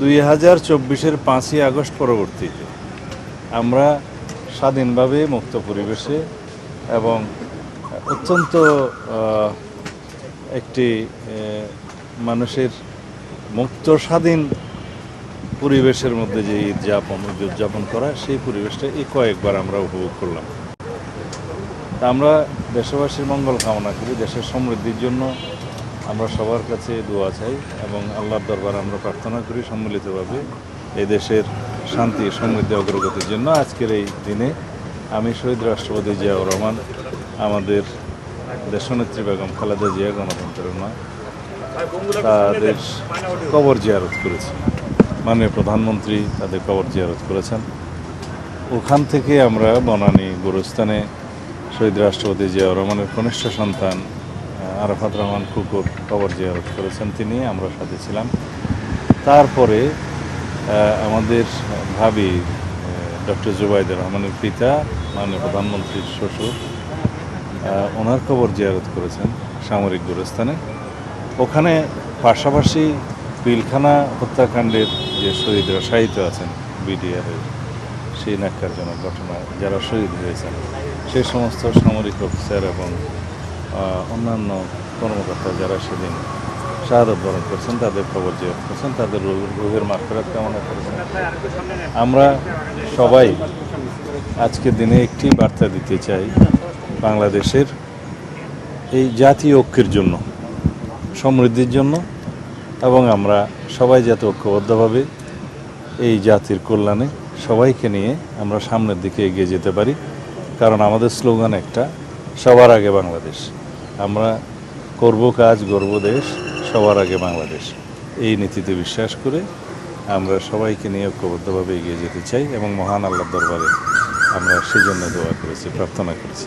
2024-এর 5ই August পরবর্তীতে আমরা স্বাধীনভাবে মুক্ত পরিবেশে এবং অত্যন্ত একটি মানুষের মুক্ত স্বাধীন পরিবেশের মধ্যে যে ঈদ উদযাপন করা, সেই পরিবেশটা কয়েকবার আমরা উপভোগ করলাম। আমরা দেশবাসীর মঙ্গল কামনা করি, দেশের সমৃদ্ধির জন্য আমরা সবার কাছে দোয়া চাই এবং আল্লাহর দরবারে আমরা প্রার্থনা করি সম্মিলিতভাবে এই দেশের শান্তি সমৃদ্ধি অগ্রগতির জন্য। আজকের এই দিনে আমি শহীদ রাষ্ট্রপতি জিয়াউর রহমান, আমাদের দেশনেত্রী বেগম খালেদা জিয়া গণতন্ত্রের মা, তাদের কবর জিয়ারত করেছি। মাননীয় প্রধানমন্ত্রী তাদের কবর জিয়ারত করেছেন। ওখান থেকে আমরা বনানী গোরস্থানে শহীদ রাষ্ট্রপতি জিয়াউর রহমানের কনিষ্ঠ সন্তান আরাফাত রহমান কুকুর কবর জিয়ারত করেছেন, আমরা সাথে ছিলাম। তারপরে আমাদের ভাবি ডক্টর জুবাইদুর রহমানের পিতা, মাননীয় প্রধানমন্ত্রীর শ্বশুর, ওনার কবর জিয়ারত করেছেন সামরিক গোরস্থানে। ওখানে পাশাপাশি পিলখানা হত্যাকাণ্ডের যে শহীদরা শায়িত আছেন, বিডিআরের সেই ন্যাক্কারজনক ঘটনায় যারা শহীদ হয়েছেন, সেই সমস্ত সামরিক অফিসার এবং অন্যান্য কর্মকর্তা যারা সেদিন শাহাদত বরণ করছেন, তাদের খবর জিয়ারত করছেন, তাদের রুহের মাগফিরাত কামনা করেছেন। আমরা সবাই আজকের দিনে একটি বার্তা দিতে চাই, বাংলাদেশের এই জাতীয় ঐক্যের জন্য, সমৃদ্ধির জন্য, এবং আমরা সবাই যাতে ঐক্যবদ্ধভাবে এই জাতির কল্যাণে সবাইকে নিয়ে আমরা সামনের দিকে এগিয়ে যেতে পারি। কারণ আমাদের স্লোগান একটা, সবার আগে বাংলাদেশ। আমরা করব কাজ, গর্ব দেশ, সবার আগে বাংলাদেশ। এই নীতিতে বিশ্বাস করে আমরা সবাইকে নিয়ে ঐক্যবদ্ধভাবে এগিয়ে যেতে চাই এবং মহান আল্লাহর দরবারে আমরা সেজন্য দোয়া করেছি, প্রার্থনা করেছি।